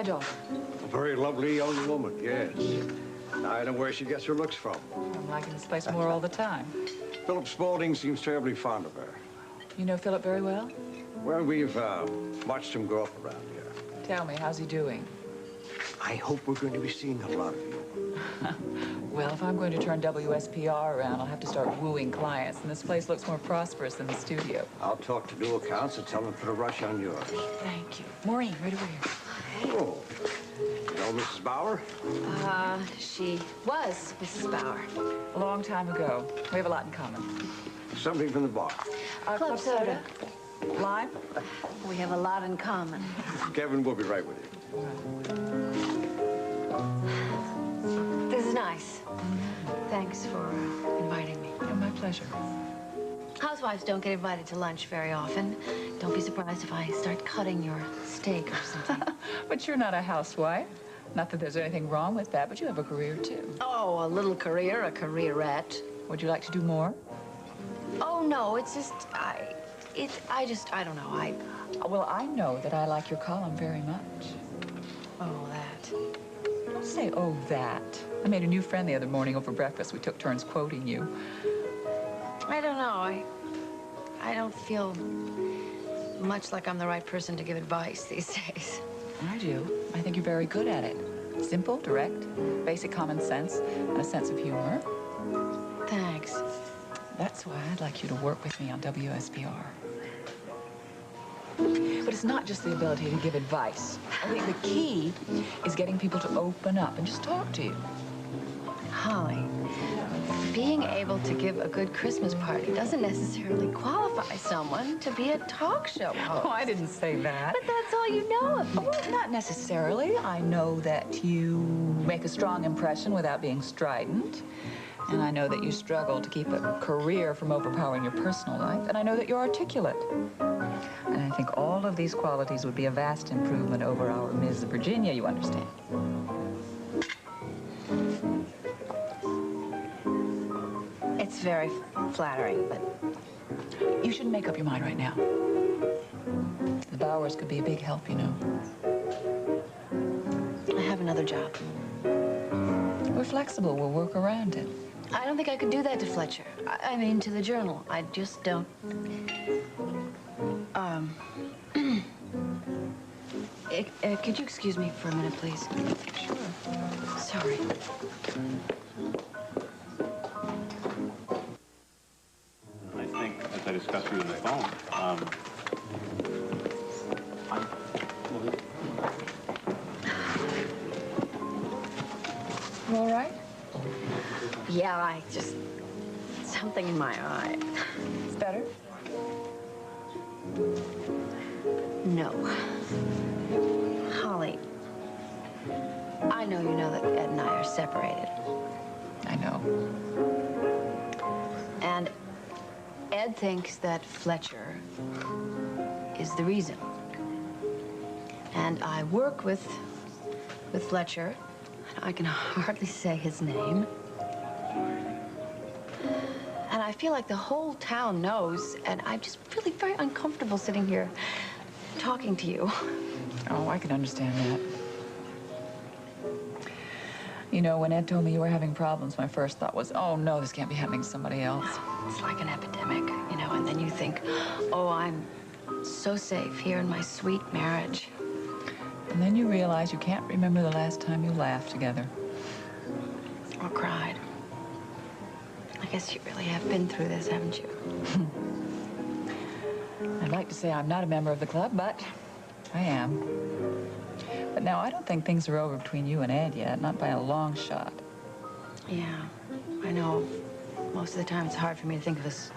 daughter. A very lovely young woman, yes. I know where she gets her looks from. I'm liking this place more all the time. Philip Spaulding seems terribly fond of her. You know Philip very well? Well, we've watched him grow up around here. Tell me, how's he doing? I hope we're going to be seeing a lot of you. Well, if I'm going to turn WSPR around, I'll have to start wooing clients, and this place looks more prosperous than the studio. I'll talk to new accounts and tell them to put a rush on yours. Thank you. Maureen, right over here. Oh. You know Mrs. Bauer? She was Mrs. Bauer. A long time ago. We have a lot in common. Something from the bar. Club soda. Lime? We have a lot in common. Kevin will be right with you. This is nice. Thanks for inviting me. Oh, my pleasure. Housewives don't get invited to lunch very often. Don't be surprised if I start cutting your steak or something. But you're not a housewife. Not that there's anything wrong with that, but you have a career, too. Oh, a little career, a careerette. Would you like to do more? Oh, no, it's just, I don't know, Well, I know that I like your column very much. Oh, that. Don't say, oh, that. I made a new friend the other morning over breakfast. We took turns quoting you. I don't know, I don't feel much like I'm the right person to give advice these days. I do. I think you're very good at it. Simple, direct, basic common sense, and a sense of humor. Thanks. That's why I'd like you to work with me on WSPR. But it's not just the ability to give advice. I think the key is getting people to open up and just talk to you. Holly, being able to give a good Christmas party doesn't necessarily qualify someone to be a talk show host. Oh, I didn't say that. But that's all you know of me. Oh, not necessarily. I know that you make a strong impression without being strident. And I know that you struggle to keep a career from overpowering your personal life. And I know that you're articulate. And I think all of these qualities would be a vast improvement over our Miss Virginia, you understand. It's very flattering, but... You shouldn't make up your mind right now. The Bowers could be a big help, you know. I have another job. We're flexible. We'll work around it. I don't think I could do that to Fletcher. I mean, to the Journal. I just don't... could you excuse me for a minute, please? Sure. Sorry. I think, as I discussed with you on the phone, You all right? Yeah, I just... something in my eye. It's better? No. Holly, I know you know that Ed and I are separated. I know. And Ed thinks that Fletcher is the reason. And I work with Fletcher. I can hardly say his name. And I feel like the whole town knows, and I'm just really very uncomfortable sitting here talking to you. Oh, I can understand that. You know, when Ed told me you were having problems, my first thought was, oh, no, this can't be happening to somebody else. It's like an epidemic, you know, and then you think, oh, I'm so safe here in my sweet marriage. And then you realize you can't remember the last time you laughed together. Or cried. I guess you really have been through this, haven't you? I'd like to say I'm not a member of the club, but I am. But now, I don't think things are over between you and Ed yet, not by a long shot. Yeah, I know. Most of the time, it's hard for me to think of us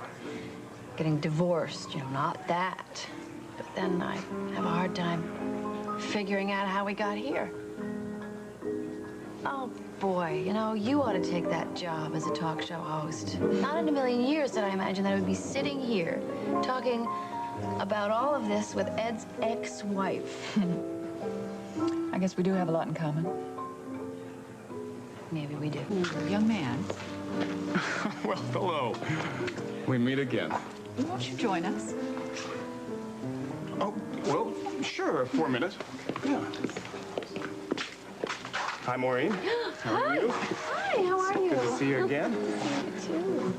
getting divorced, you know, not that. But then I have a hard time figuring out how we got here. Oh, boy, you know, you ought to take that job as a talk show host. Not in a million years did I imagine that I would be sitting here talking about all of this with Ed's ex-wife. I guess we do have a lot in common. Maybe we do. Young man. well, hello. We meet again. Won't you join us? Oh, well, sure, for a minute. Yeah. Hi, Maureen. How are you? Hi, how are you? Good to see you again. You too.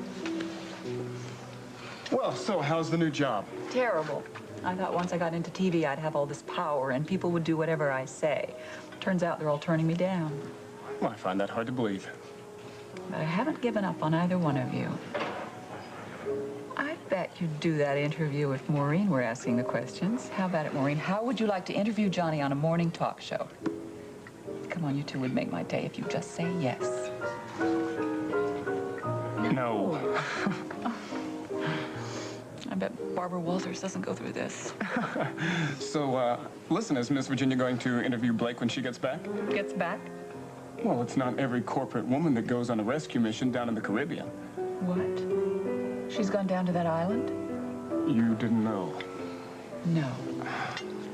Well, so how's the new job? Terrible. I thought once I got into TV, I'd have all this power and people would do whatever I say. Turns out they're all turning me down. Well, I find that hard to believe. But I haven't given up on either one of you. I bet you'd do that interview if Maureen were asking the questions. How about it, Maureen? How would you like to interview Johnny on a morning talk show? Come on, you two would make my day if you just say yes. No. I bet Barbara Walters doesn't go through this. So, listen, is Miss Virginia going to interview Blake when she gets back? Gets back? Well, it's not every corporate woman that goes on a rescue mission down in the Caribbean. What? She's gone down to that island? You didn't know. No.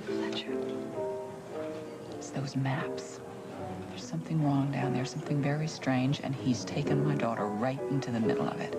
Fletcher. It's those maps. There's something wrong down there, something very strange, and he's taken my daughter right into the middle of it.